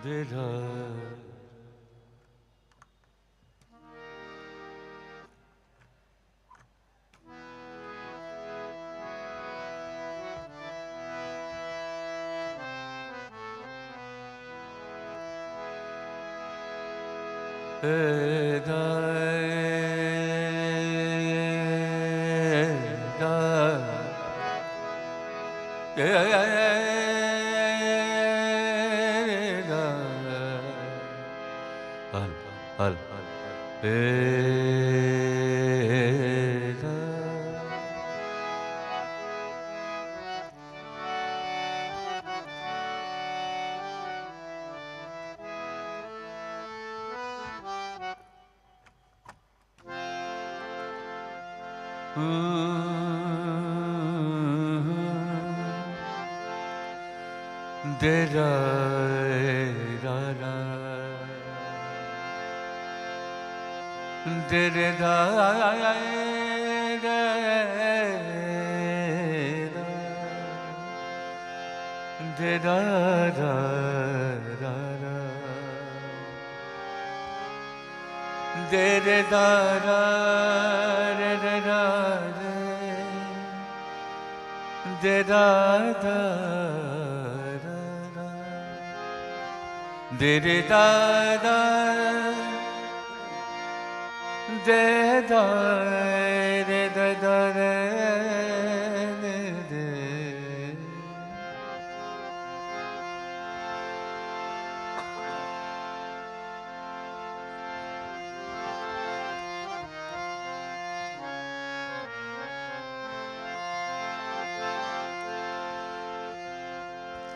Dera al de ra ra ra de re da de ra ra ra ra de re da ra re re ra re de da da de re da da de da re da da re de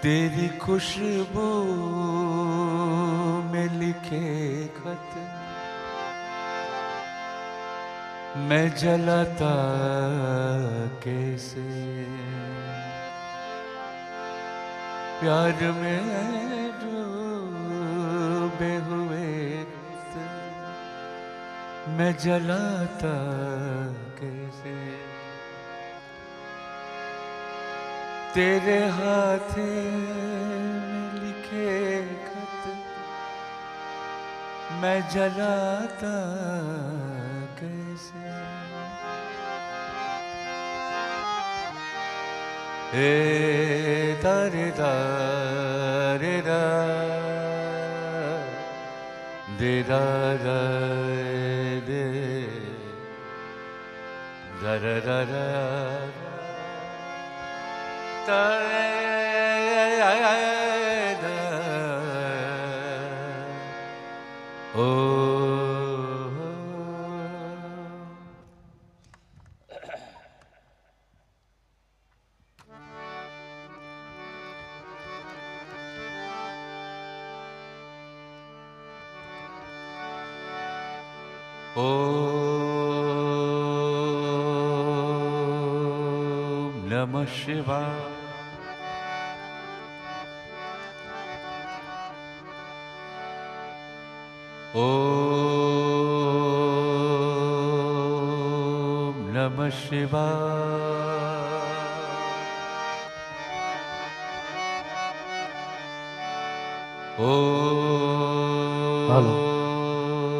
तेरी खुशबू में लिखे खत मैं जलाता कैसे प्यार में डूबे हुए मैं जलाता कैसे तेरे हाथ में लिखे खत मैं जलाता कैसे दारे दारे दा दे दा दा दे दा दा दा दा Om Namah Shivaya. Om Namah Shivaya.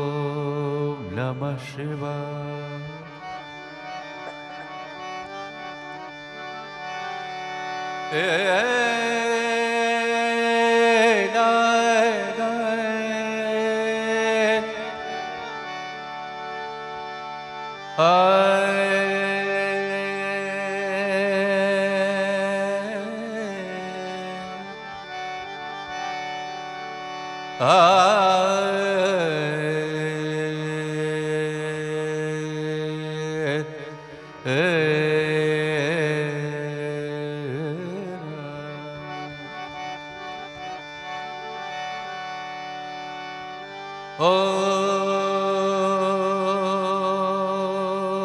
Om Namah Shivaya.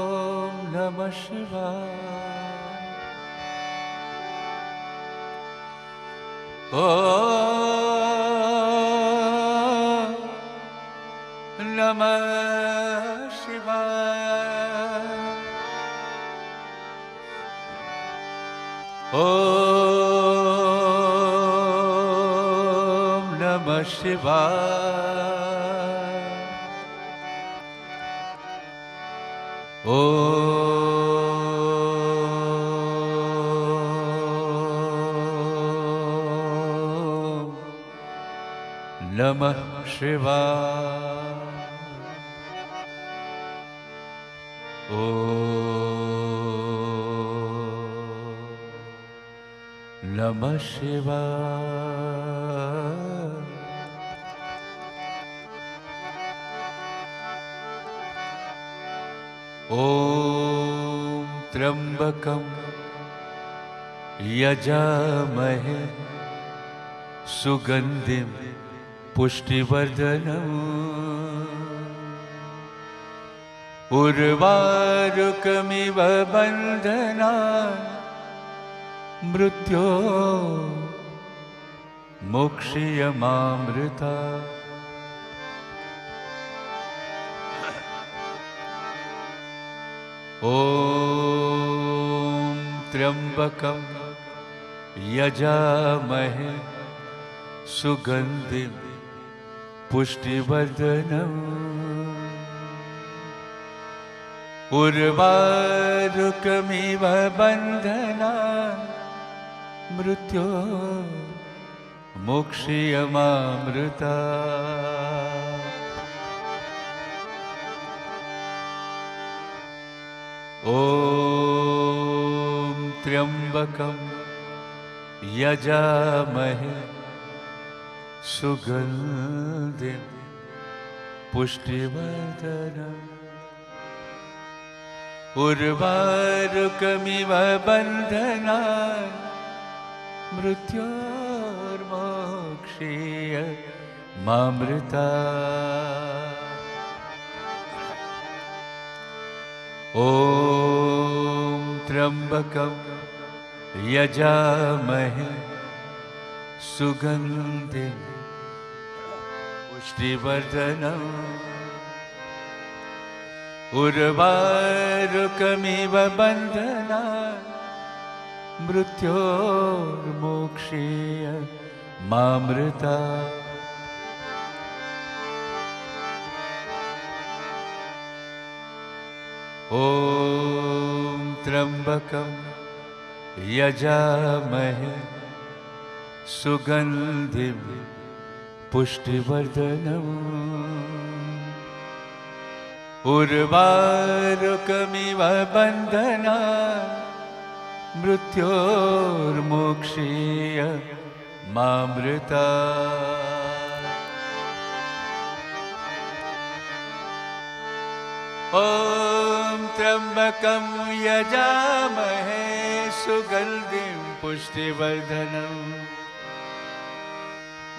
Om Namah Shivaya. Om Namah Shivaya. Om Namah Shivaya. Om Namah Shivaya. Namah Shivaya. Om Trambakam Yajamahe Sugandhim Pushtivardhanam Urvarukamiva Bandhanam Mrityo Mokshiyamamrita. Om Trambakam Yajamahe Sugandhim Pushtivardhanam Urvarukamiva Bandhanam Mrityo Mokshiyamamrita. Om Trambakam Yajamahe Sugandhim Pushtivardhanam Urvarukamiva Bandhanam Mrityormokshiyamamrita. Om Trambakam Yajamahe Sugandhim Pushtivardhanam Urvarukamiva Bandhanam Mrityormokshiyamamrita. Om Trambakam Yajamahe Sugandhim Pushtivardhanam Urvarukamiva Bandhanam Mrityormokshiyamamrita. Om Trambakam Yajamahe Sugandhim Pushtivardhanam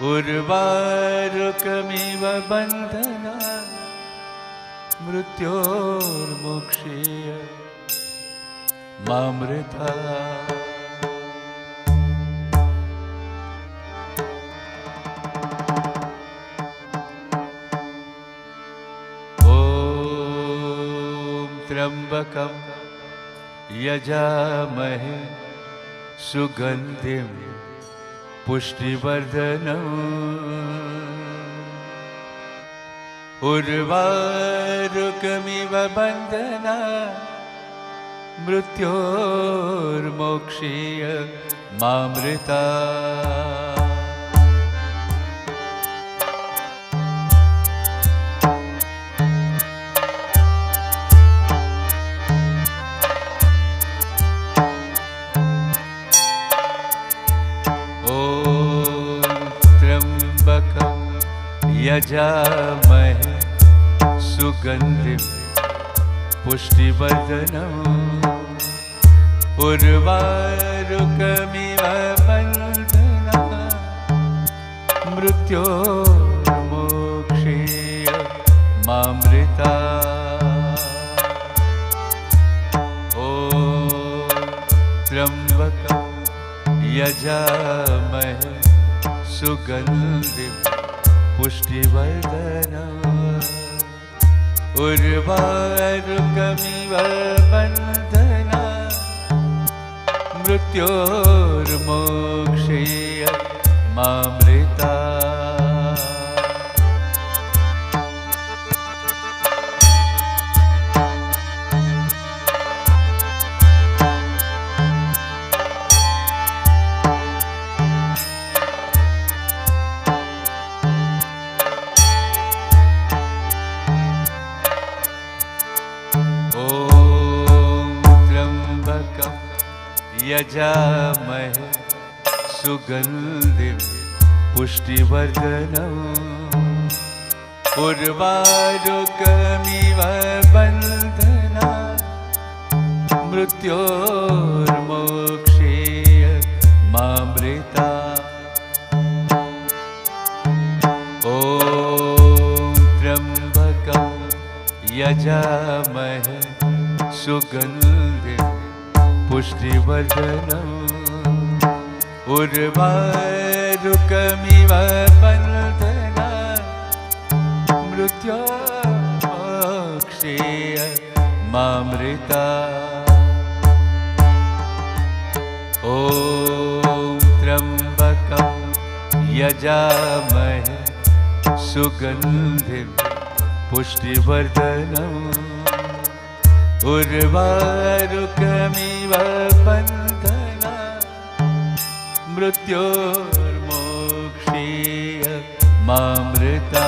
Urvarukamiva Bandhanam Mrityormokshiyamamrita. Trambakam Yajamahe Sugandhim Pushtivardhanam Urvarukamiva Bandhanam Mrityormokshiyamamrita. Yajamahe Sugandhim Pushtivardhanam Urvarukamiva Bandhanam Mrityormokshiyamamrita. Om Trambakam Yajamahe Sugandhim Pushtivardhanam Urvarukamiva Bandhanam मृत्योर्मोक्षेय मामृता यजामहे सुगन्धिं पुष्टिवर्धनम् उर्वारुकमिव बन्धनात् मृत्योर्मोक्षेय मामृता ॐ त्र्यम्बकं यजामहे सुगन्धिं पुष्टिवर्धनम् उर्वारुकमिव बन्धनात् मृत्योर्मोक्षेय मामृता ॐ त्र्यम्बकं यजामहे सुगन्धिं पुष्टिवर्धनम् उर्वारुकमिव बन्धनात् मृत्योर्मोक्षेय मामृता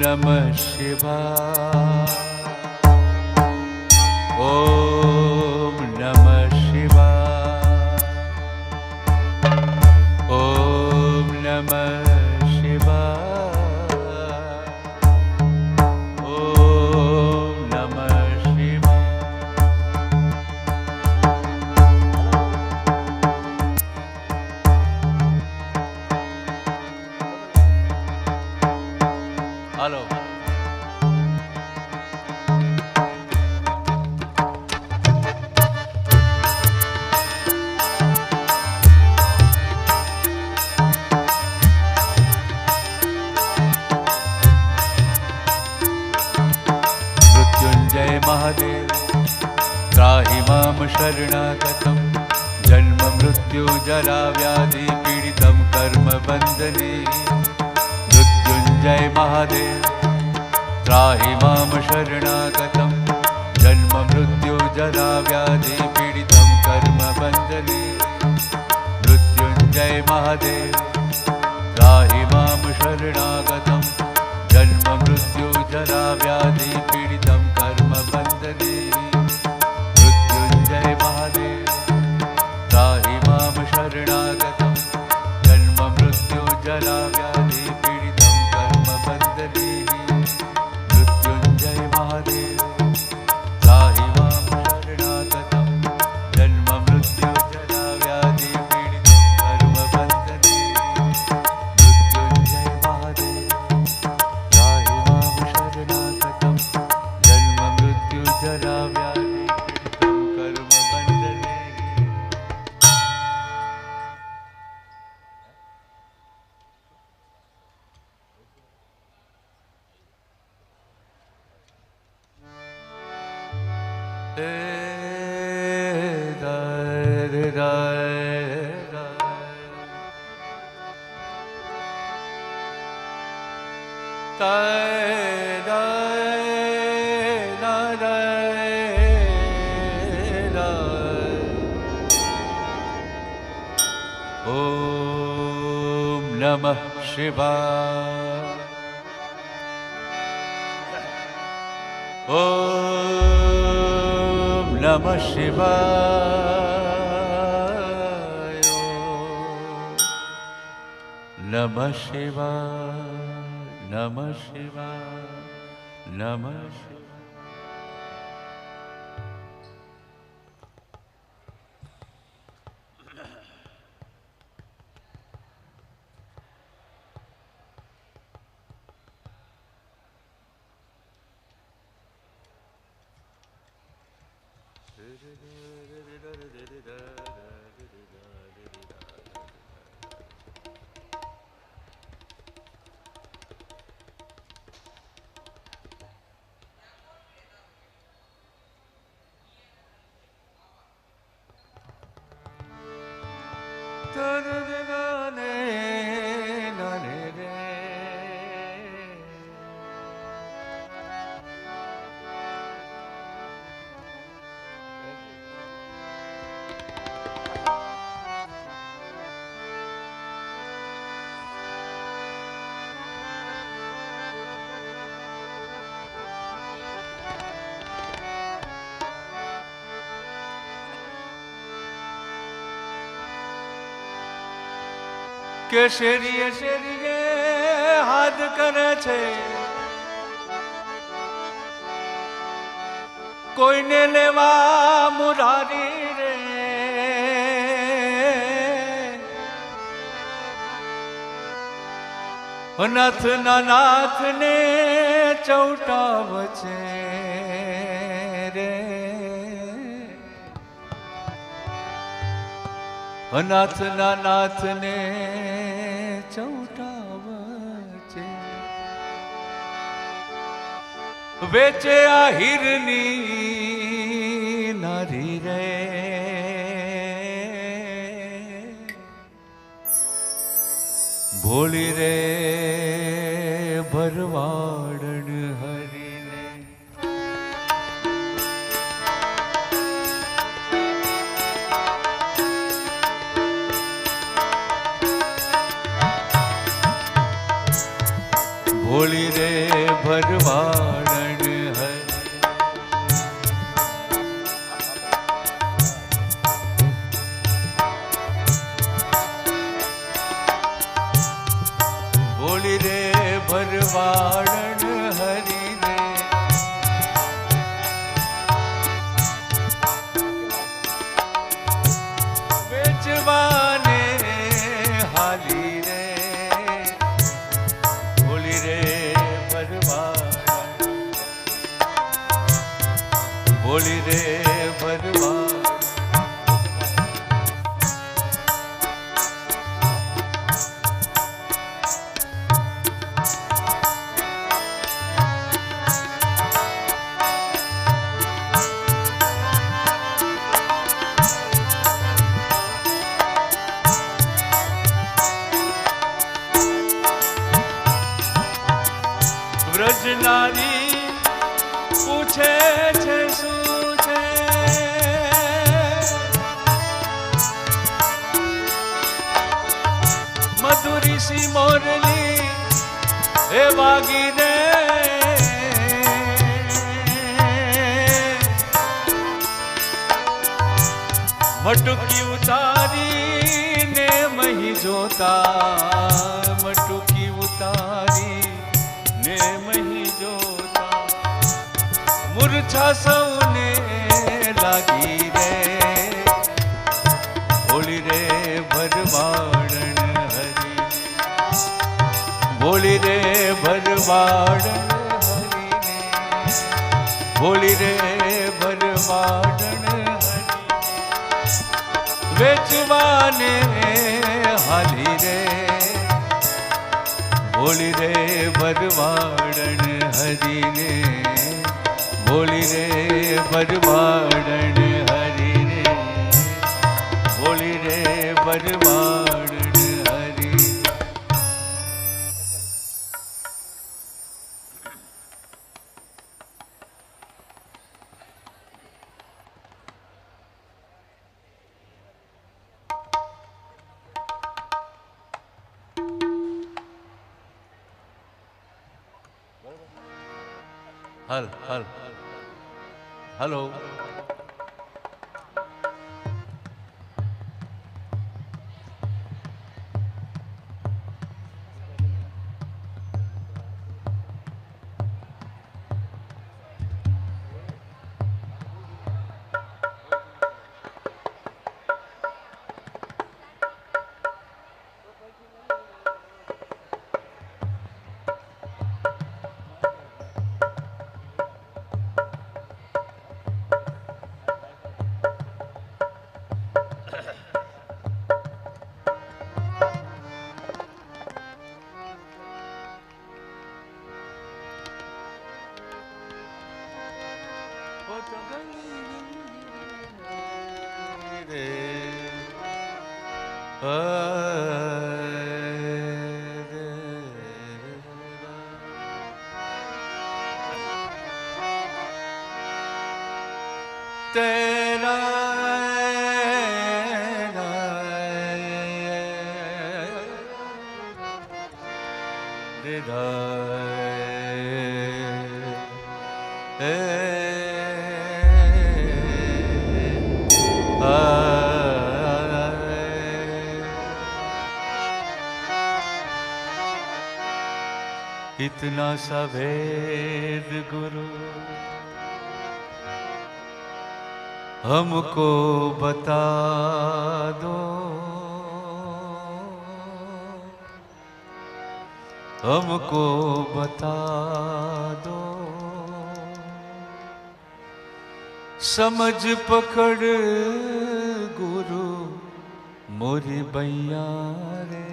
नमः शिवाय ॐ नमः शिवाय ॐ नमः शिवाय ॐ नमः शिवाय हेलो मृत्युंजय महादेव त्राहि मां शरणागतं जन्म मृत्यु जरा व्याधि पीडितं कर्म बन्धने मृत्युंजय महादेव त्राहि मां शरणागतं जन्म मृत्यु जरा व्याधि पीडितं कर्म बन्धने मृत्युंजय महादेव त्राहि मां शरणागतं जन्म मृत्यु जरा व्याधि पीडितं कर्म बन्धने मृत्युंजय महादेव त्राहि मां शरणागतं जन्म मृत्यु जरा व्याधि पीडितं कर्म बन्धने मृत्युंजय महादेव त्राहि मां शरणागतं जन्म मृत्यु जरा व्याधि पीडितं कर्म बन्धने मृत्युंजय महादेव त्राहि मां शरणागतं जन्म मृत्यु जरा व्याधि पीडितं कर्म बन्धने ॐ नमः शिवाय ॐ नमः शिवाय नमः शिवाय नमः शिवाय नमः शिवाय કે શેરીએ શેરીએ હાથ કરે છે, કોઈને લેવા મુરારી રે, નાથના નાથને ચૌટાવ છે રે, નાથના નાથને ચૌટાવ છે, વેચે આ હીરની નારી રે, ભોળી રે ભરવાડન હરીને, ભોળી રે ભરવાડન હરી, ભોળી રે ભરવાડન હરીને, વેચવાને હાલી રે, ભોળી રે ભરવાડન, ભોળી રે ભરવાડન, વ્રજનારી પૂછે છે શું છે, મધુરી સી મોરલી એ વાગી રે, મટુકી ઉતારી ને મહી જોતા, મટુકી ઉતારી ને મહી જોતા, મૂર્છા સૌને લાગી રે, ભોળી રે ભરવાડન હરી, ભોળી રે ભરવાડન હરીને, ભોળી રે ભરવાડન હરી, વેચવાને હાલી રે, ભોળી રે ભરવાડન હરીને, ભોળી રે ભરવાડન હરીને, ભોળી રે ભરવાડન હરી. હલ હલ હલો, तेरा इतना सा भेद गुरु हमको बता दो, हमको बता दो, समझ पकड़ गुरु मोरी बैया रे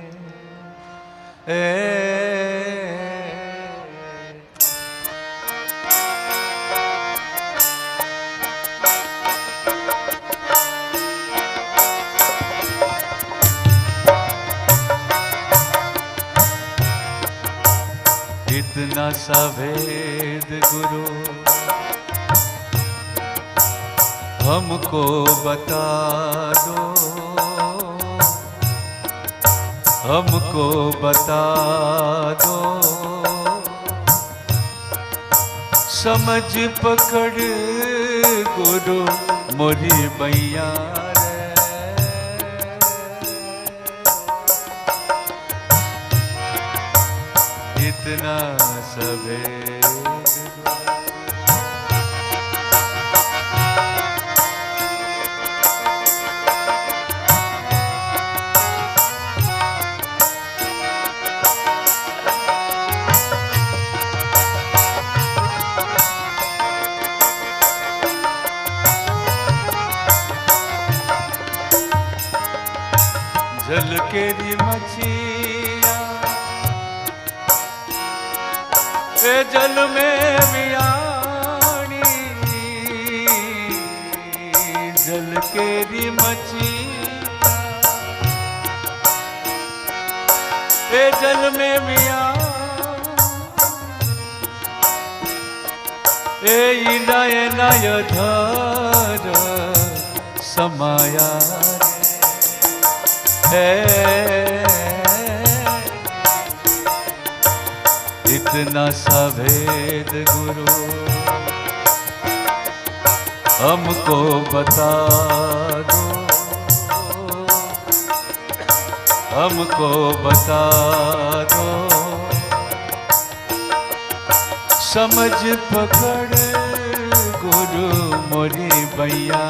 इतना सा भेद गुरु हमको बता दो, हमको बता दो, समझ पकड़ गुरु मोरी बैया इतना सबे जल केरी मछिया जल में मियाणी, जल केरी मछिया जल में मिया नय नय धर समाया इतना सा भेद गुरु हमको बता दो, हमको बता दो, समझ पकड़ गुरु मोरी बैया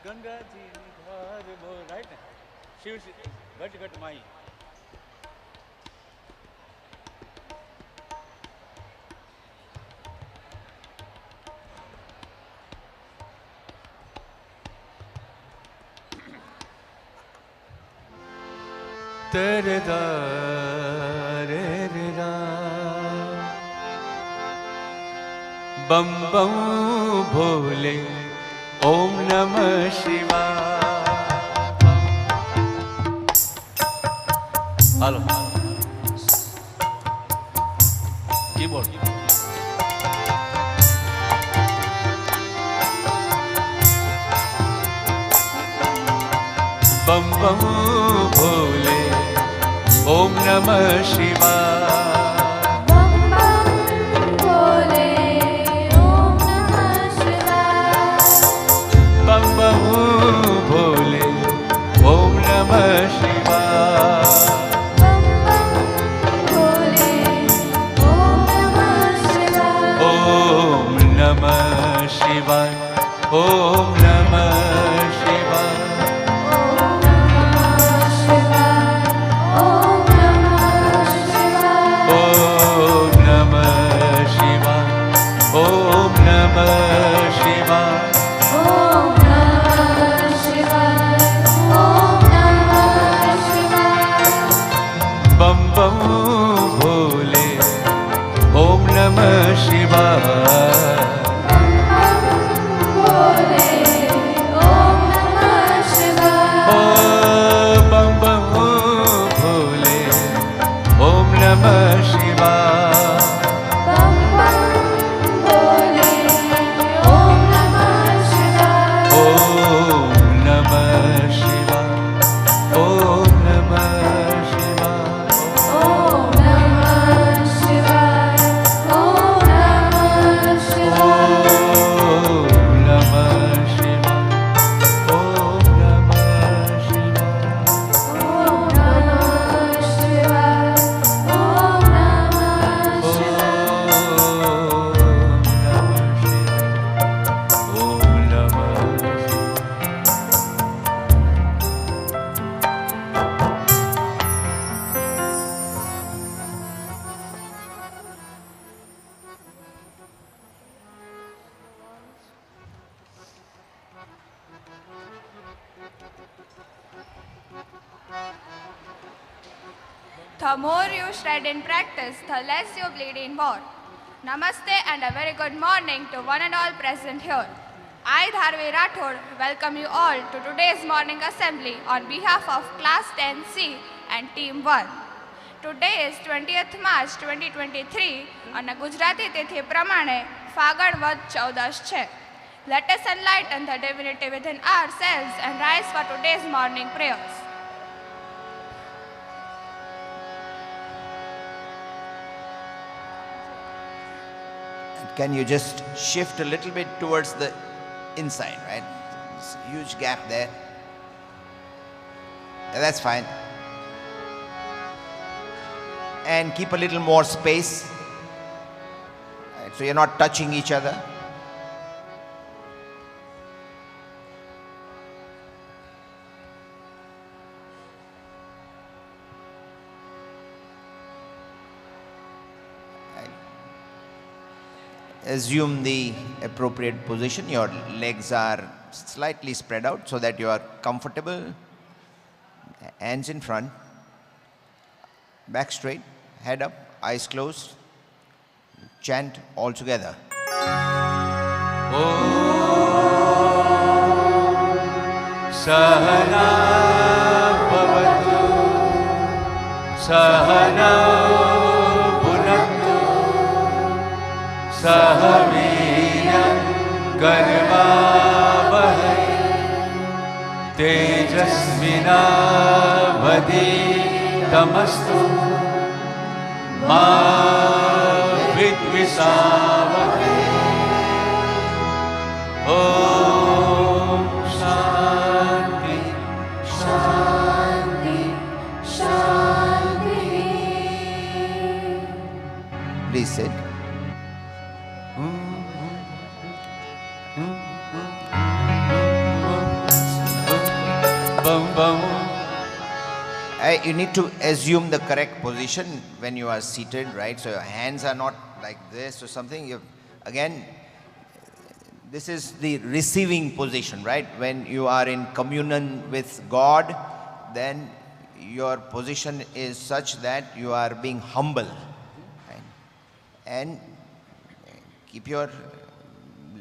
गंगा जी निधार वो राइट शिव घट घट माई तेरे दारे रे रा बम बम भोले ओम नमः शिवाय हेलो कीबोर्ड बम बम भोले ओम नमः शिवाय बम बम भोले ओम नमः शिवाय ओम नमः शिवाय ओम नमः शिवाय ओम नमः शिवाय ओम नमः शिवाय बम बम भोले ओम नमः शिवाय बम बम भोले ओम नमः शिवाय ओम नमः शिवाय ओम नमः The more you shred in practice, the less you bleed in war. Namaste and a very good morning to one and all present here. I, Dharvi Rathod, welcome you all to today's morning assembly on behalf of Class 10C and Team 1. Today is 20th March 2023 અને ગુજરાતી તિથિ પ્રમાણે ફાગણ વદ 14 છે. Let us enlighten the divinity within ourselves and rise for today's morning prayers. Can you just shift a little bit towards the inside, right? There's a huge gap there. Yeah, that's fine. And keep a little more space, right, so you're not touching each other. Assume the appropriate position. Your legs are slightly spread out so that you are comfortable. Hands in front, back straight, head up, eyes closed. Chant all together. Om Sahana Bhavatu Sahana Bhunaktu Sahavira Karvavahai Tejasvinavadhitamastu Ma Vidvisavahai. Om Shanti Shanti Shanti. bum bum. You need to assume the correct position when you are seated, right? So your hands are not like this or something. Again, this is the receiving position, right? When you are in communion with God, then your position is such that you are being humble, right? And keep your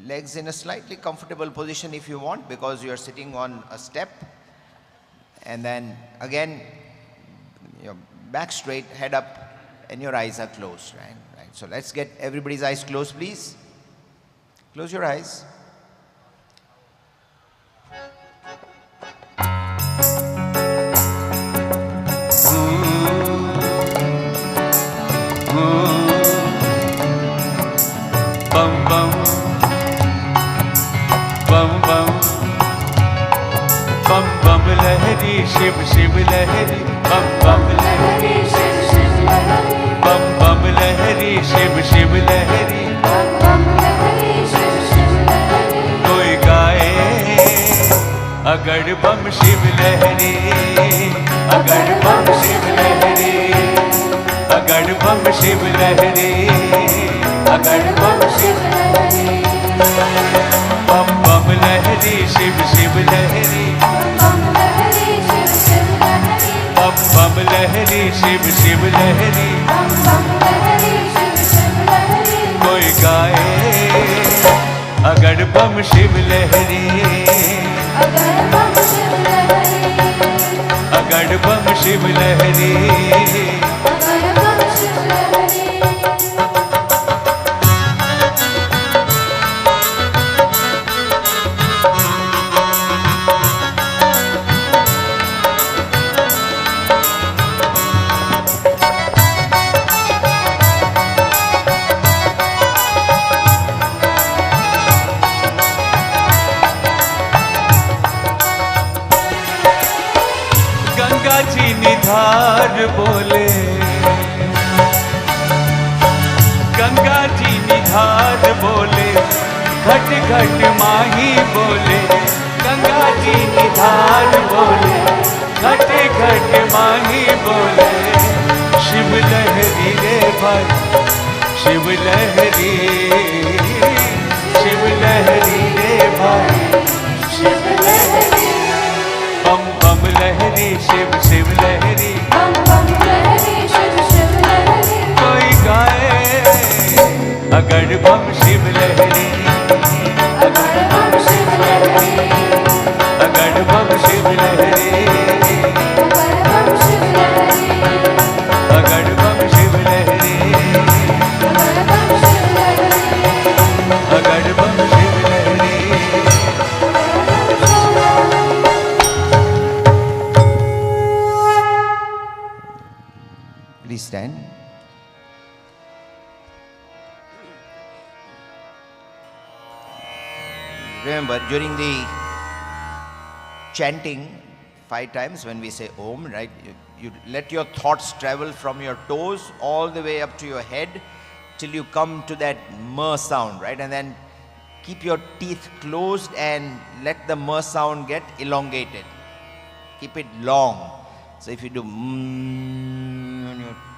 legs in a slightly comfortable position if you want, because you are sitting on a step. And then again, your back straight, head up, and your eyes are closed, right? So let's get everybody's eyes closed, please. Close your eyes. Bum bum. Bum bum. Bum bum lahari, shiv shiv lahari. Bum bum lahari, shiv shiv lahari. Bum bum lahari, shiv shiv lahari. Bum bum lahari, shiv shiv lahari. Koi gaye agar bum shiv lahari, agar bum shiv lahari, agar bum shiv lahari, agar bum shiv lahari. Bum bum lahari, shiv shiv lahari. Bum bum lahari, shiv shiv lahari. कोई गाए अगर बम शिव लहरी, अगर बम शिव लहरी. निधार बोले, गंगा जी निधार बोले, घट घट माही बोले. गंगा जी निधार बोले, घट घट माही बोले. शिव लहरी रे भाई, शिव लहरी, शिव लहरी रे भाई, शिव लहरी. बम बम लहरी, शिव शिव लहरी. बम बम लहरी, शिव शिव लहरी. कोई गाए अगर बम शिव लहरी, अगर बम शिव लहरी, अगर बम शिव लहरी, अगर बम शिव लहरी, अगर बम शिव लहरी, अगर बम शिव लहरी. Please stand. Remember, during the chanting 5 times when we say Om, right, you let your thoughts travel from your toes all the way up to your head till you come to that M sound, right? And then keep your teeth closed and let the M sound get elongated. Keep it long. So if you do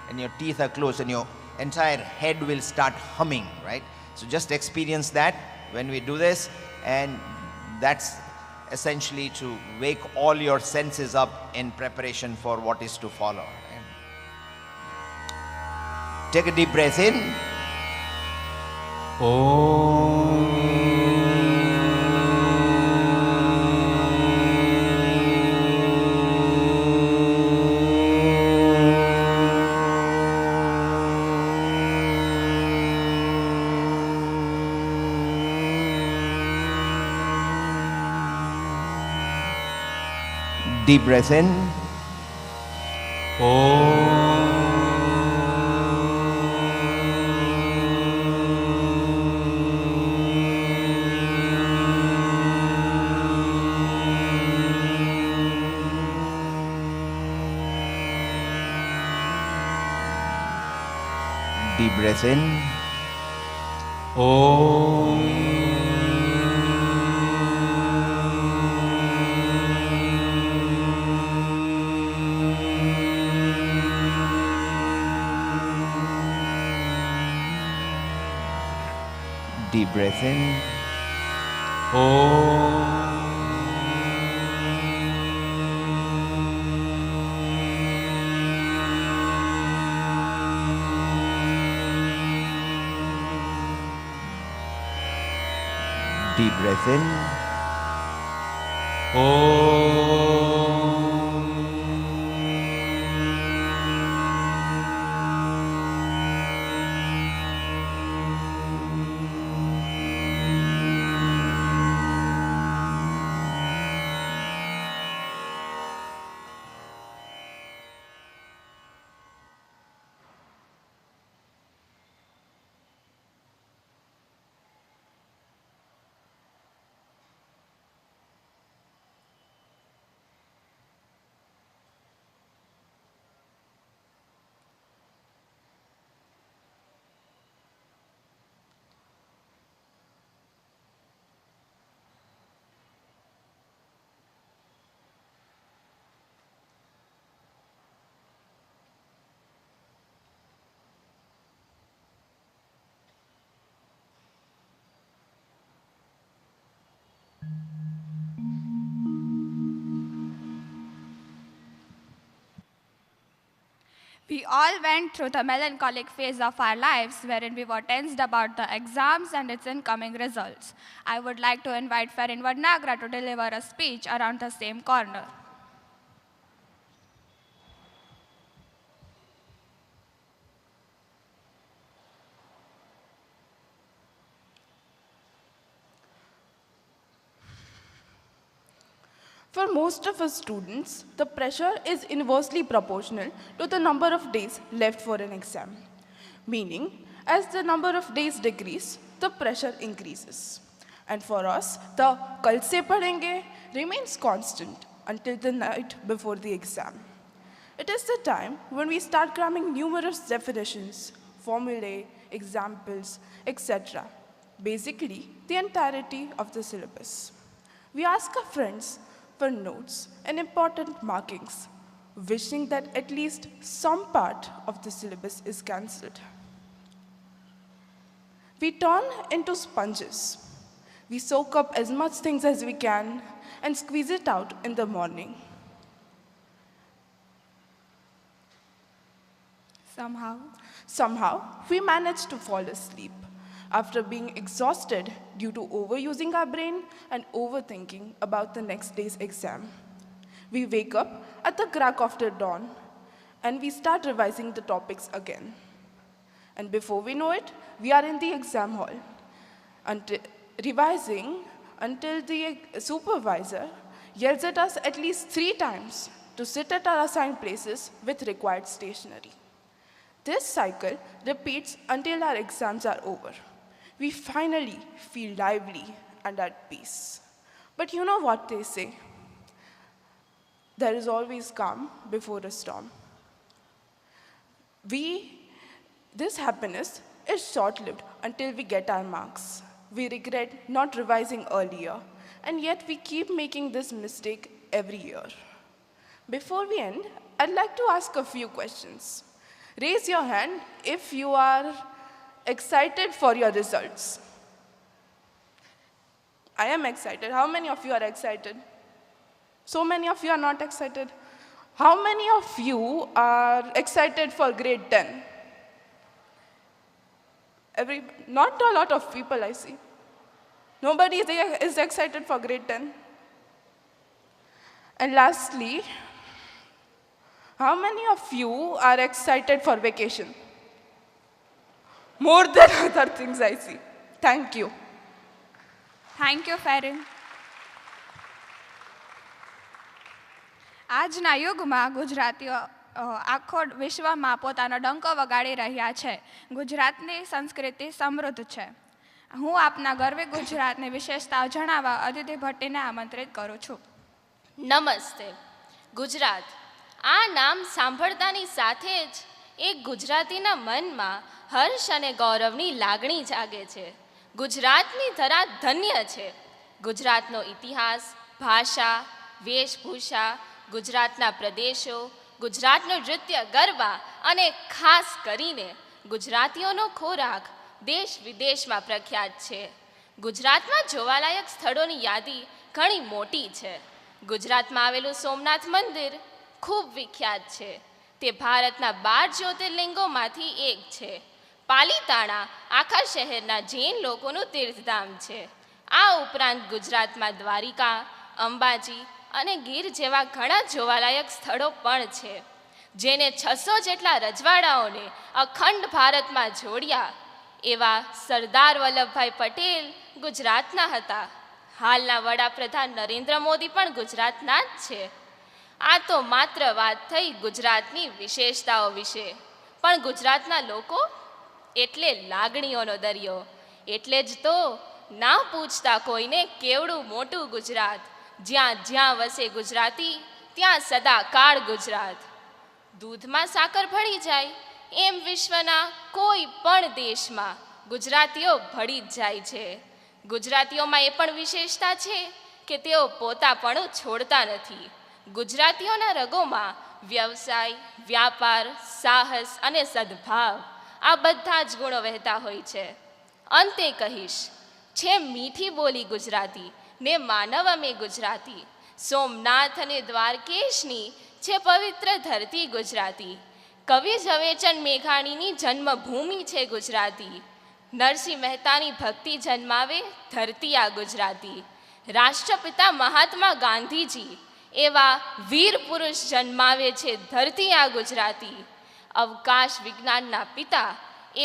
and your teeth are closed and your entire head will start humming, right? So just experience that when we do this, and that's essentially to wake all your senses up in preparation for what is to follow. Take a deep breath in. Om. Deep breath in. Om. Deep breath in. Om. breath in. Deep breath in. We all went through the melancholic phase of our lives wherein we were tensed about the exams and its incoming results. I would like to invite Ferin Vadnagra to deliver a speech around the same corner. For most of us students, the pressure is inversely proportional to the number of days left for an exam. Meaning, as the number of days decrease, the pressure increases. And for us, the kal se padhenge remains constant until the night before the exam. It is the time when we start cramming numerous definitions, formulae, examples, etc. Basically, the entirety of the syllabus. We ask our friends for notes and important markings, wishing that at least some part of the syllabus is cancelled. We turn into sponges. We soak up as much things as we can and squeeze it out in the morning. Somehow, we manage to fall asleep after being exhausted due to overusing our brain and overthinking about the next day's exam. We wake up at the crack of the dawn and we start revising the topics again. And before we know it, we are in the exam hall, revising until the supervisor yells at us at least 3 times to sit at our assigned places with required stationery. This cycle repeats until our exams are over. We finally feel lively and at peace. But you know what they say? There is always calm before a storm. This happiness is short-lived until we get our marks. We regret not revising earlier, and yet we keep making this mistake every year. Before we end, I'd like to ask a few questions. Raise your hand if you are excited for your results. I am excited. How many of you are excited? So many of you are not excited. How many of you are excited for grade 10? Not a lot of people I see. Nobody is excited for grade 10. And lastly, how many of you are excited for vacation? More than other things I see. Thank you. Thank you, Ferin. આજના યુગમાં ગુજરાતીઓ આખો વિશ્વમાં પોતાનો ડંકો વગાડી રહ્યા છે. ગુજરાતની સંસ્કૃતિ સમૃદ્ધ છે. હું આપના ગર્વે ગુજરાતની વિશેષતાઓ જણાવવા અદિતિ ભટ્ટીને આમંત્રિત કરું છું. નમસ્તે. ગુજરાત આ નામ સાંભળતાની સાથે જ એક ગુજરાતીના મનમાં હર્ષ અને ગૌરવની લાગણી જાગે છે. ગુજરાતની ધરા ધન્ય છે. ગુજરાતનો ઇતિહાસ, ભાષા, વેશભૂષા, ગુજરાતના પ્રદેશો, ગુજરાતનું નૃત્ય, ગરબા અને ખાસ કરીને ગુજરાતીઓનો ખોરાક દેશ વિદેશમાં પ્રખ્યાત છે. ગુજરાતમાં જોવાલાયક સ્થળોની યાદી ઘણી મોટી છે. ગુજરાતમાં આવેલું સોમનાથ મંદિર ખૂબ વિખ્યાત છે. તે ભારતના 12 જ્યોતિર્લિંગોમાંથી એક છે. પાલીતાણા આખા શહેરના જૈન લોકોનું તીર્થધામ છે. આ ઉપરાંત ગુજરાતમાં દ્વારિકા, અંબાજી અને ગીર જેવા ઘણા જોવાલાયક સ્થળો પણ છે, જેને 600 જેટલા રજવાડાઓને અખંડ ભારતમાં જોડ્યા એવા સરદાર વલ્લભભાઈ પટેલ ગુજરાતના હતા. હાલના વડાપ્રધાન નરેન્દ્ર મોદી પણ ગુજરાતના જ છે. આ તો માત્ર વાત થઈ ગુજરાતની વિશેષતાઓ વિશે, પણ ગુજરાતના લોકો એટલે લાગણીઓનો દરિયો. એટલે જ તો ના પૂછતા કોઈને કેવડું મોટું ગુજરાત, જ્યાં જ્યાં વસે ગુજરાતી ત્યાં સદાકાળ ગુજરાત. દૂધમાં સાકર ભળી જાય એમ વિશ્વના કોઈ પણ દેશમાં ગુજરાતીઓ ભળી જ જાય છે. ગુજરાતીઓમાં એ પણ વિશેષતા છે કે તેઓ પોતાપણું છોડતા નથી. ગુજરાતીઓના રગોમાં વ્યવસાય, વ્યાપાર, સાહસ અને સદ્ભાવ આ બધા જ ગુણો વહેતા હોય છે. અંતે કહીશ, છે મીઠી બોલી ગુજરાતી ને માનવ અમે ગુજરાતી. સોમનાથ અને દ્વારકેશની છે પવિત્ર ધરતી ગુજરાતી. કવિ ઝવેરચંદ મેઘાણીની જન્મભૂમિ છે ગુજરાતી. નરસિંહ મહેતાની ભક્તિ જન્માવે ધરતી આ ગુજરાતી. રાષ્ટ્રપિતા મહાત્મા ગાંધીજી એવા વીર પુરુષ જન્માવે છે ધરતી આ ગુજરાતી. અવકાશ વિજ્ઞાનના પિતા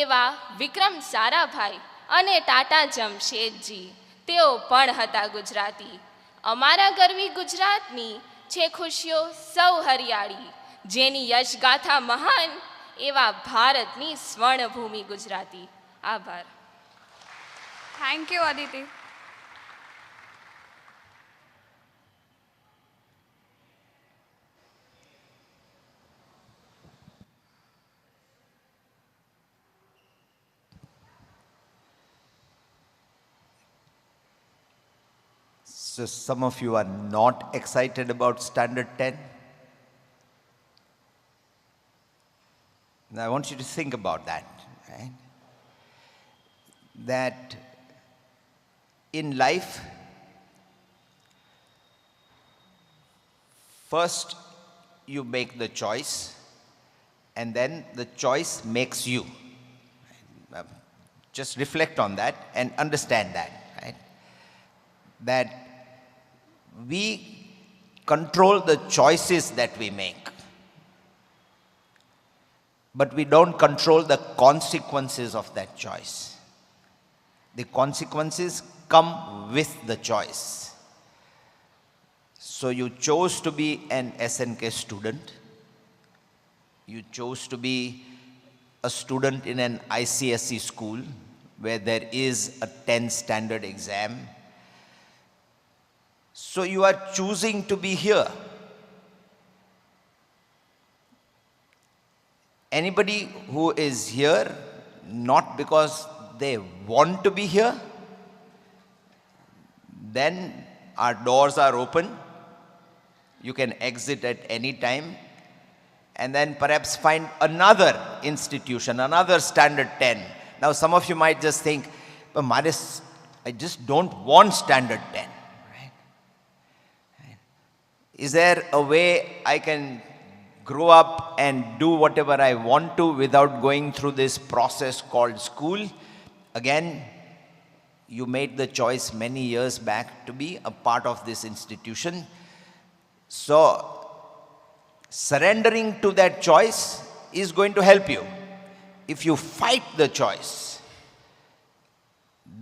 એવા વિક્રમ સારાભાઈ અને ટાટા જમશેદજી, તેઓ પણ હતા ગુજરાતી. અમારા ગરવી ગુજરાતની છે ખુશીઓ સૌ હરિયાળી, જેની યશગાથા મહાન એવા ભારતની સ્વર્ણભૂમિ ગુજરાતી. આભાર. Thank you, Aditi. So some of you are not excited about Standard 10. Now I want you to think about that, right? That in life, first you make the choice and then the choice makes you. Just reflect on that and understand that, right? That we control the choices that we make, but we don't control the consequences of that choice. The consequences come with the choice. So you chose to be an SNK student. You chose to be a student in an ICSE school where there is a 10 standard exam. So you are choosing to be here. Anybody who is here not because they want to be here, then our doors are open. You can exit at any time and then perhaps find another institution, another standard 10. Now some of you might just think, but Maris, I just don't want standard 10. Is there a way I can grow up and do whatever I want to without going through this process called school? Again, you made the choice many years back to be a part of this institution. So, surrendering to that choice is going to help you. If you fight the choice,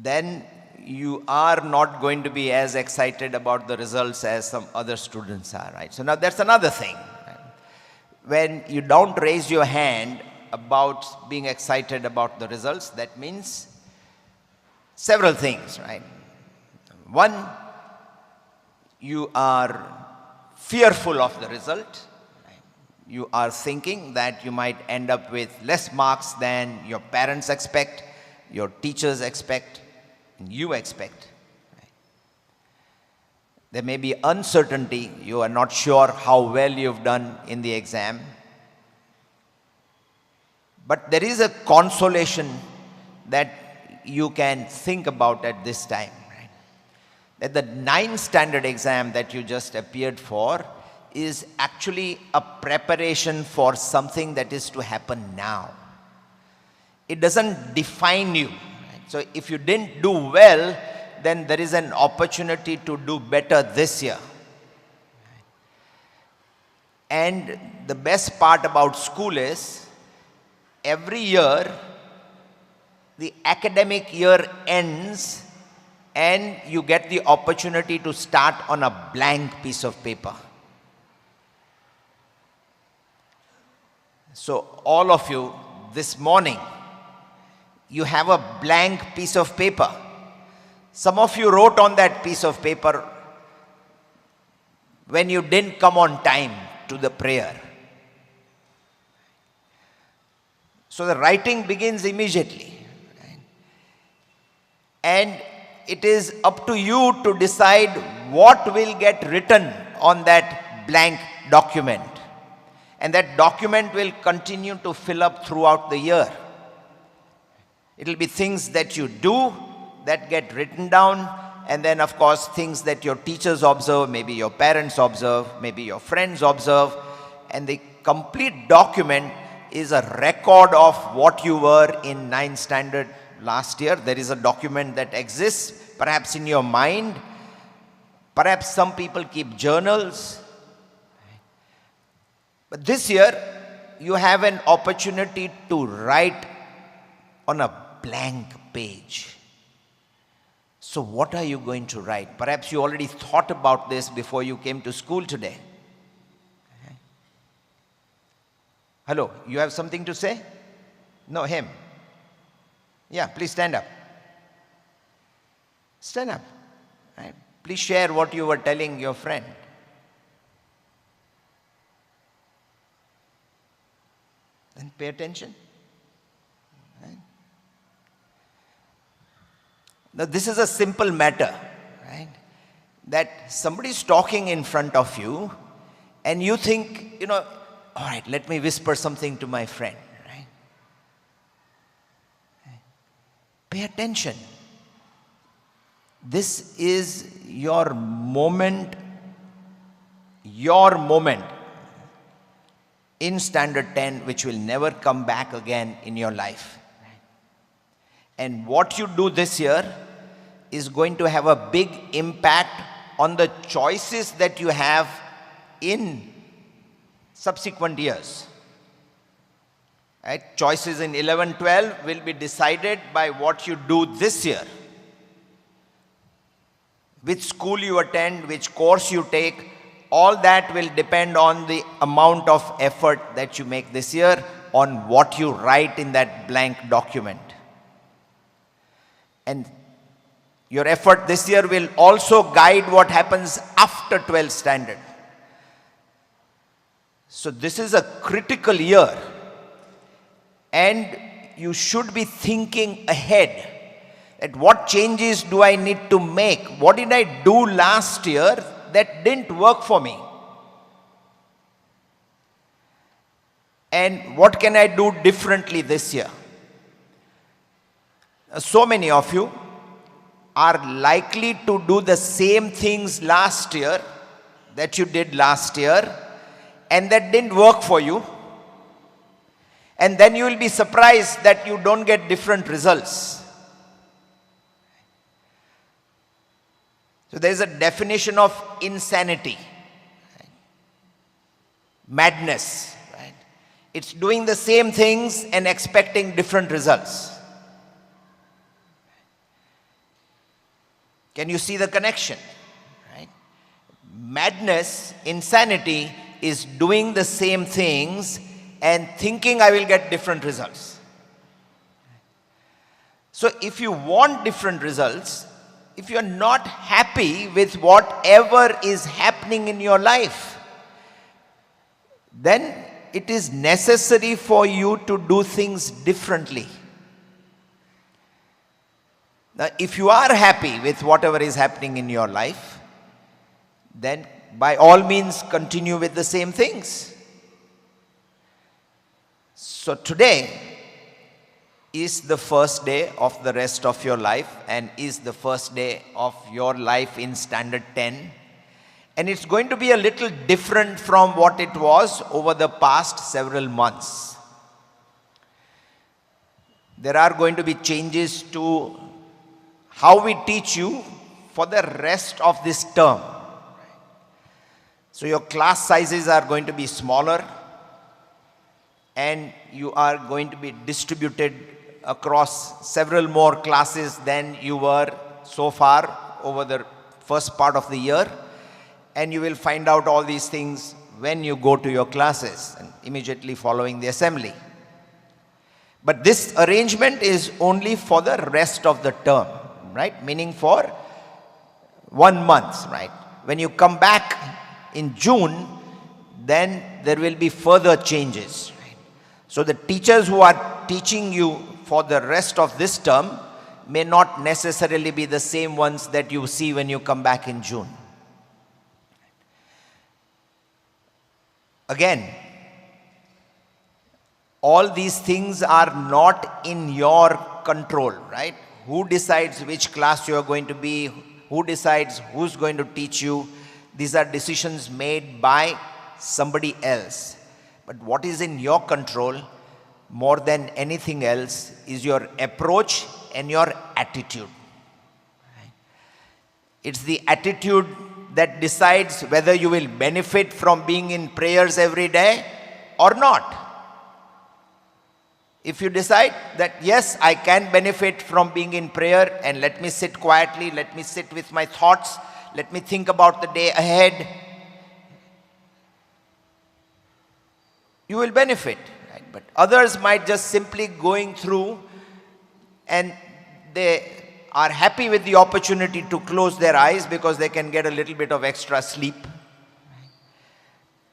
then you are not going to be as excited about the results as some other students are, right? So now that's another thing. Right? When you don't raise your hand about being excited about the results, that means several things, right? One, you are fearful of the result. Right? You are thinking that you might end up with less marks than your parents expect, your teachers expect, you expect. Right? There may be uncertainty. You are not sure how well you've done in the exam. But there is a consolation that you can think about at this time. Right? That the 9th standard exam that you just appeared for is actually a preparation for something that is to happen now. It doesn't define you. Right? So if you didn't do well, then there is an opportunity to do better this year. And the best part about school is, every year, the academic year ends and you get the opportunity to start on a blank piece of paper. So all of you, this morning, you have a blank piece of paper. Some of you wrote on that piece of paper when you didn't come on time to the prayer. So the writing begins immediately. Right? And it is up to you to decide what will get written on that blank document. And that document will continue to fill up throughout the year. It will be things that you do that get written down, and then of course things that your teachers observe, maybe your parents observe, maybe your friends observe, and the complete document is a record of what you were in 9th standard last year. There is a document that exists, perhaps in your mind, perhaps some people keep journals. But this year, you have an opportunity to write on a blank page. So what are you going to write? Perhaps you already thought about this before you came to school today. Hello, you have something to say? No, him. Yeah, please stand up. Stand up. Right. Please share what you were telling your friend. Then pay attention. Right. Now, this is a simple matter, right? That somebody is talking in front of you and you think, all right, let me whisper something to my friend, right? Pay attention. This is your moment in Standard 10, which will never come back again in your life. And what you do this year is going to have a big impact on the choices that you have in subsequent years. Right? Choices in 11, 12 will be decided by what you do this year. Which school you attend, which course you take, all that will depend on the amount of effort that you make this year, on what you write in that blank document. And your effort this year will also guide what happens after 12th standard. So this is a critical year, and you should be thinking ahead at what changes do I need to make? What did I do last year that didn't work for me? And what can I do differently this year? So many of you are likely to do the same things last year that you did last year, and that didn't work for you. And then you will be surprised that you don't get different results. So there is a definition of insanity, right? Madness. Right? It's doing the same things and expecting different results. Can you see the connection? Right? Madness, insanity, is doing the same things and thinking I will get different results. So if you want different results, if you are not happy with whatever is happening in your life, then it is necessary for you to do things differently. Now, if you are happy with whatever is happening in your life, then by all means continue with the same things. So today, is the first day of the rest of your life and is the first day of your life in standard 10. And it's going to be a little different from what it was over the past several months. There are going to be changes to how we teach you for the rest of this term. So your class sizes are going to be smaller and you are going to be distributed across several more classes than you were so far over the first part of the year. And you will find out all these things when you go to your classes and immediately following the assembly. But this arrangement is only for the rest of the term, right? Meaning for 1 month, right? When you come back in June, then there will be further changes. Right? So the teachers who are teaching you for the rest of this term may not necessarily be the same ones that you see when you come back in June. Again, all these things are not in your control, right? Who decides which class you are going to be? Who decides who's going to teach you? These are decisions made by somebody else. But what is in your control more than anything else is your approach and your attitude. It's the attitude that decides whether you will benefit from being in prayers every day or not. If you decide that, yes, I can benefit from being in prayer and let me sit quietly, let me sit with my thoughts, let me think about the day ahead, you will benefit. Right? But others might just simply going through and they are happy with the opportunity to close their eyes because they can get a little bit of extra sleep.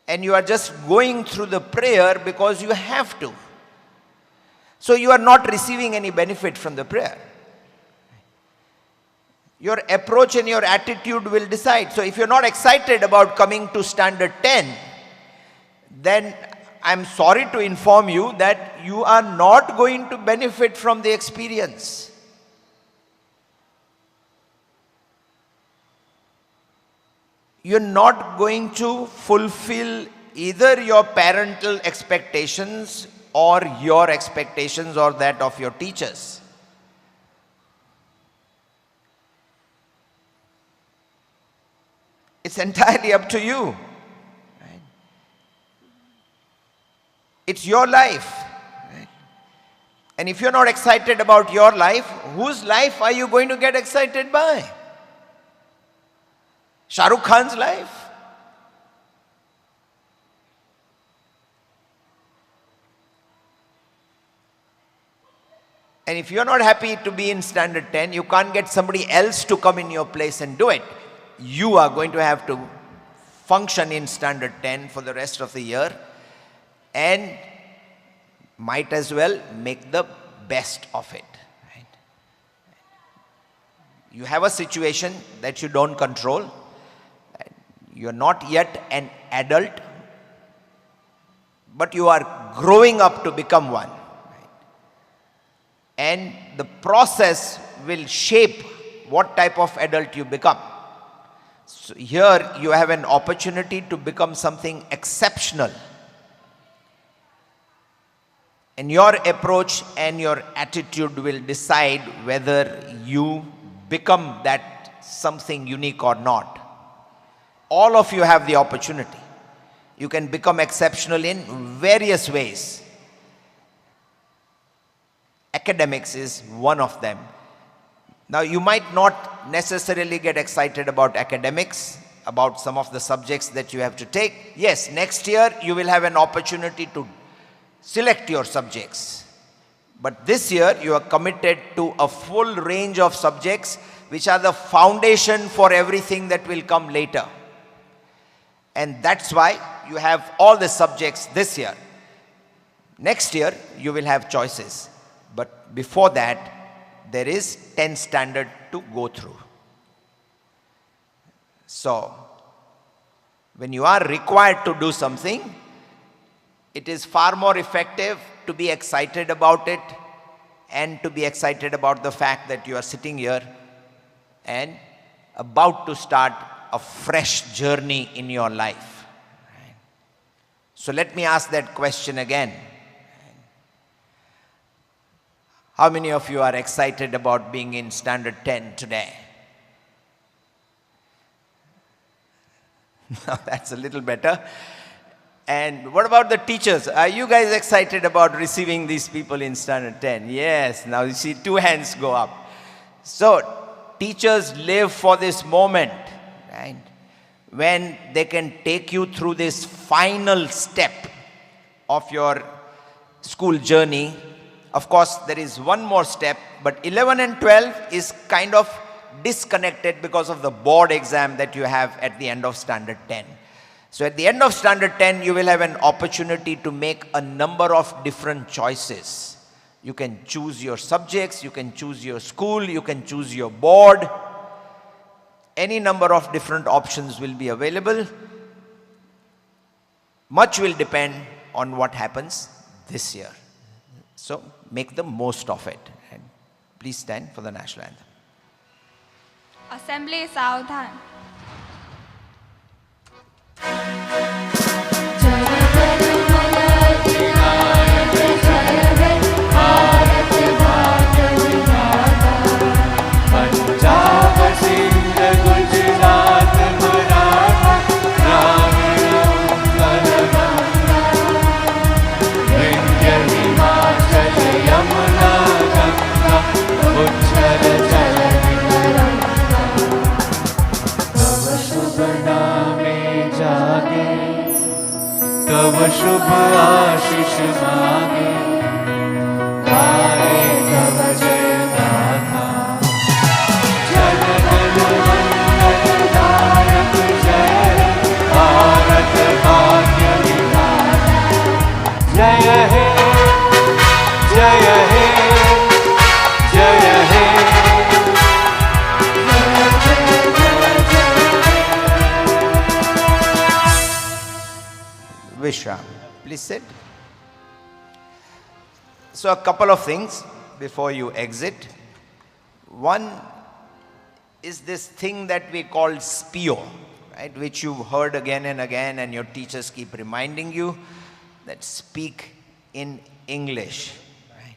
And you are just going through the prayer because you have to. So you are not receiving any benefit from the prayer. Your approach and your attitude will decide. So if you're not excited about coming to standard 10, then I'm sorry to inform you that you are not going to benefit from the experience. You're not going to fulfill either your parental expectations or your expectations or that of your teachers. It's entirely up to you. Right? It's your life. Right? And if you're not excited about your life, whose life are you going to get excited by? Shah Rukh Khan's life? And if you're not happy to be in standard 10, you can't get somebody else to come in your place and do it. You are going to have to function in standard 10 for the rest of the year and might as well make the best of it. Right? You have a situation that you don't control. You're not yet an adult, but you are growing up to become one. And the process will shape what type of adult you become. So here you have an opportunity to become something exceptional. And your approach and your attitude will decide whether you become that something unique or not. All of you have the opportunity. You can become exceptional in various ways. Academics is one of them. Now, you might not necessarily get excited about academics, about some of the subjects that you have to take. Yes, next year you will have an opportunity to select your subjects. But this year you are committed to a full range of subjects which are the foundation for everything that will come later. And that's why you have all the subjects this year. Next year, you will have choices. But before that, there is 10 standard to go through. So, when you are required to do something, it is far more effective to be excited about it, and to be excited about the fact that you are sitting here and about to start a fresh journey in your life. So let me ask that question again. How many of you are excited about being in Standard 10 today? Now that's a little better. And what about the teachers? Are you guys excited about receiving these people in Standard 10? Yes, now you see 2 hands go up. So teachers live for this moment, right? When they can take you through this final step of your school journey. Of course, there is one more step, but 11 and 12 is kind of disconnected because of the board exam that you have at the end of Standard 10. So at the end of Standard 10, you will have an opportunity to make a number of different choices. You can choose your subjects, you can choose your school, you can choose your board. Any number of different options will be available. Much will depend on what happens this year. So make the most of it. And please stand for the national anthem. Assembly सावधान. पंजाब सिंध गुजरात मराठा द्राविड़ विंध्य हिमाचल यमुना गंगा उच्छल जलधि तव शुभ नामे जागे तव शुभ आशीष मांगे गाए तव जय गाथा जनगणमंगलदायक जय भारत भाग्य विधाता जय हे जय हे जय हे Vishram, please sit. So a couple of things before you exit. One is this thing that we call SPIO, right, which you've heard again and again, and your teachers keep reminding you that speak in English. Right?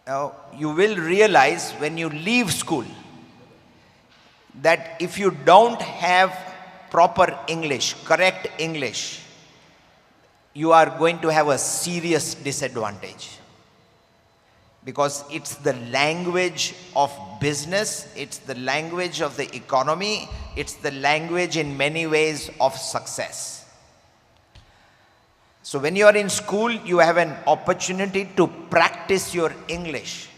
Now, you will realize when you leave school that if you don't have proper English, correct English, you are going to have a serious disadvantage. Because it's the language of business, it's the language of the economy, it's the language in many ways of success. So when you are in school, you have an opportunity to practice your English.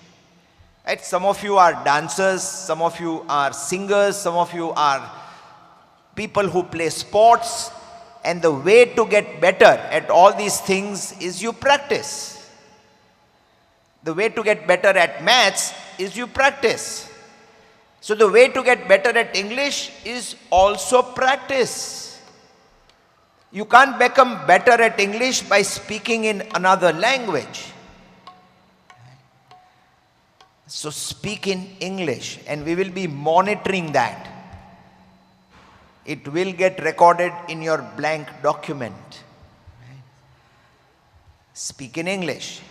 Right? Some of you are dancers, some of you are singers, some of you are people who play sports, and the way to get better at all these things is you practice. The way to get better at maths is you practice. So the way to get better at English is also practice. You can't become better at English by speaking in another language. So speak in English, and we will be monitoring that. It will get recorded in your blank document. Speak in English.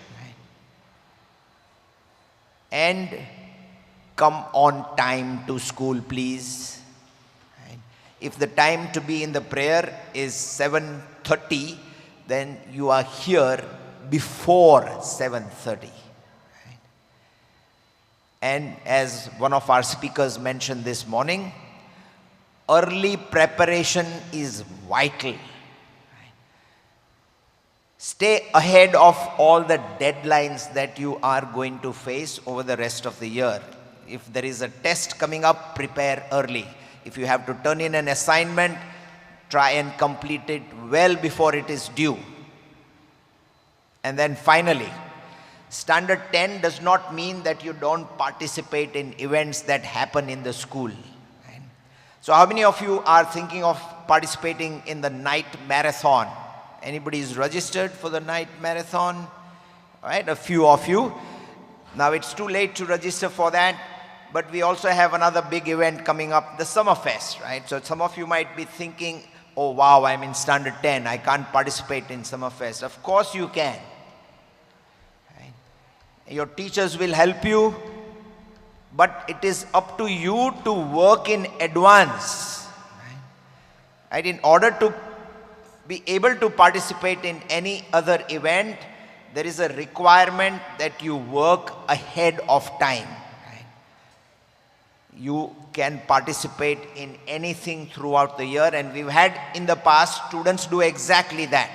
And come on time to school, please. If the time to be in the prayer is 7:30, then you are here before 7:30. And as one of our speakers mentioned this morning, early preparation is vital. Stay ahead of all the deadlines that you are going to face over the rest of the year. If there is a test coming up, prepare early. If you have to turn in an assignment, try and complete it well before it is due. And then finally, Standard 10 does not mean that you don't participate in events that happen in the school. So how many of you are thinking of participating in the night marathon? Anybody is registered for the night marathon? All right, a few of you. Now it's too late to register for that, but we also have another big event coming up, the Summer Fest, right? So some of you might be thinking, oh wow, I'm in standard 10, I can't participate in Summer Fest. Of course you can. Right? Your teachers will help you, but it is up to you to work in advance. Right? In order to be able to participate in any other event, there is a requirement that you work ahead of time. Right? You can participate in anything throughout the year, and we've had in the past students do exactly that.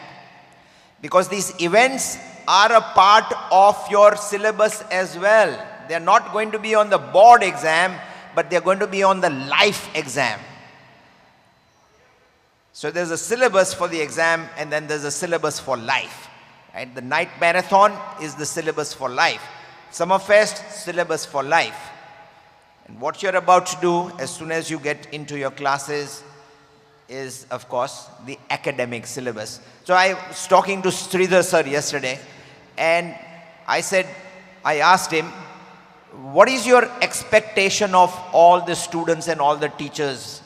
Because these events are a part of your syllabus as well. They're not going to be on the board exam, but they're going to be on the life exam. So there's a syllabus for the exam, and then there's a syllabus for life. Right? The night marathon is the syllabus for life. Summerfest, syllabus for life. And what you're about to do as soon as you get into your classes is, of course, the academic syllabus. So I was talking to Sridhar sir yesterday, and I asked him, what is your expectation of all the students and all the teachers,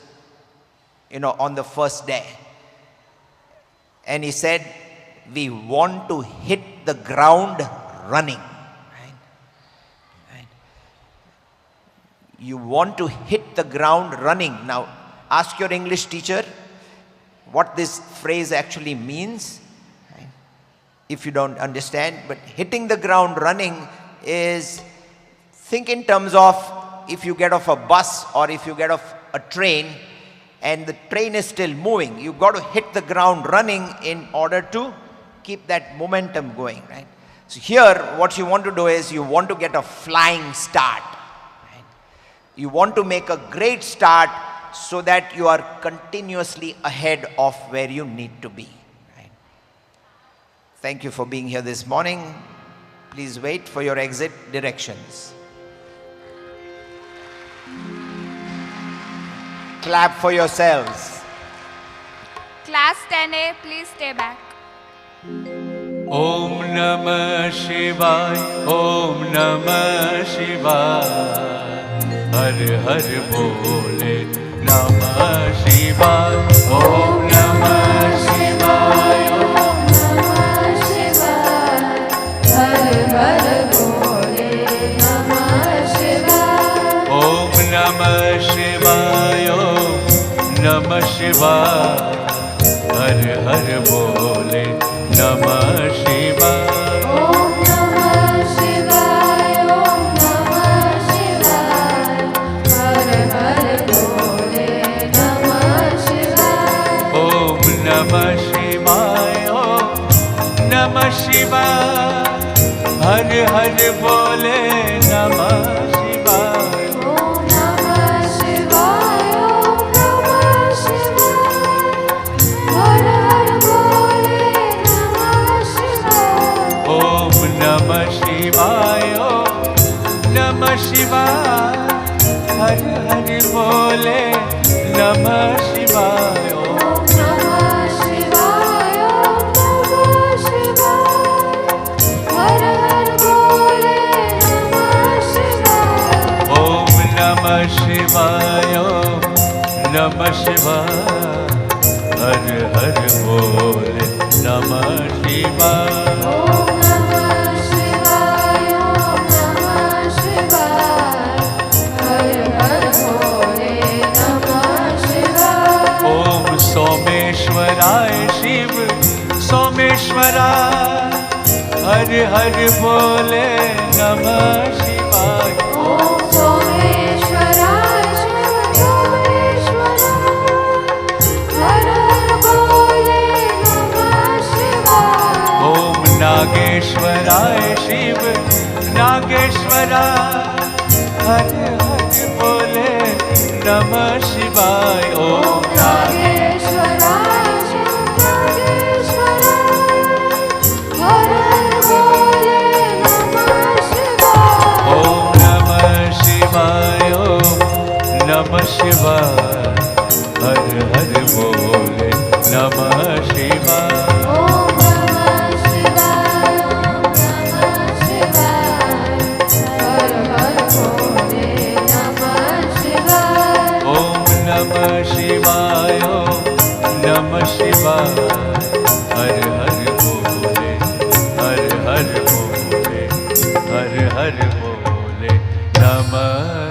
on the first day? And he said, we want to hit the ground running. Right? You want to hit the ground running. Now, ask your English teacher what this phrase actually means. Right? If you don't understand, but hitting the ground running is, think in terms of if you get off a bus or if you get off a train and the train is still moving, you've got to hit the ground running in order to keep that momentum going, right? So here, what you want to do is you want to get a flying start. Right? You want to make a great start so that you are continuously ahead of where you need to be. Right? Thank you for being here this morning. Please wait for your exit directions. Clap for yourselves. Class 10A, please stay back. Om Namah Shivaya, Om Namah Shivaya, Har Har Bole Namah Shivaya, Om Namah Shivaya, Om Namah Shivaya, Har Har Bole Namah Shivaya, Om Namah Shivaya, Om Namah Shivaya, Har Har Bole Namah Shivaya, Om Namah Shivaya, Om Namah Shivaya, Har Har Bole Namah Shivaya, Om Namah Shivaya, Om Namah Shivaya, Har Har Bole Namah Shivaya, Om Namah Shivaya, Om Namah Shivaya, Har Har Bole Namah Shivaya, Om Namah Shivaya, Om Namah Shivaya, Har Har Bole Namah Shivaya, Om Namah Shivaya, Om Namah Shivaya, Har Har Bole Namah Shivaya, Om Namah Shivaya, Om Namah Shivaya, Har Har Bole Namah Shivaya, Om Namah Shivaya, Om Namah Shivaya, Har Har Bole Namah Shivaya, Om Someshwaraya Shiv Someshwaraya, Har Har Bole Namah Shivaya, Om Someshwaraya Shiv Someshwaraya, Har Har Bole Namah Shivaya, Om Nageshwaraya Shiv Nageshwaraya, Har Har Bole Namah Shivaya, Om Nageshwaraya Shiv Nageshwaraya, Har Har Bole Namah Shivaya, Om Namah Shivaya, Om Namah Shivaya, Har Har Bole Namah Shivaya, Om Namah Shivaya, Om Namah नमः शिवाय, हर हर बोले, हर हर बोले, हर हर बोले, नमः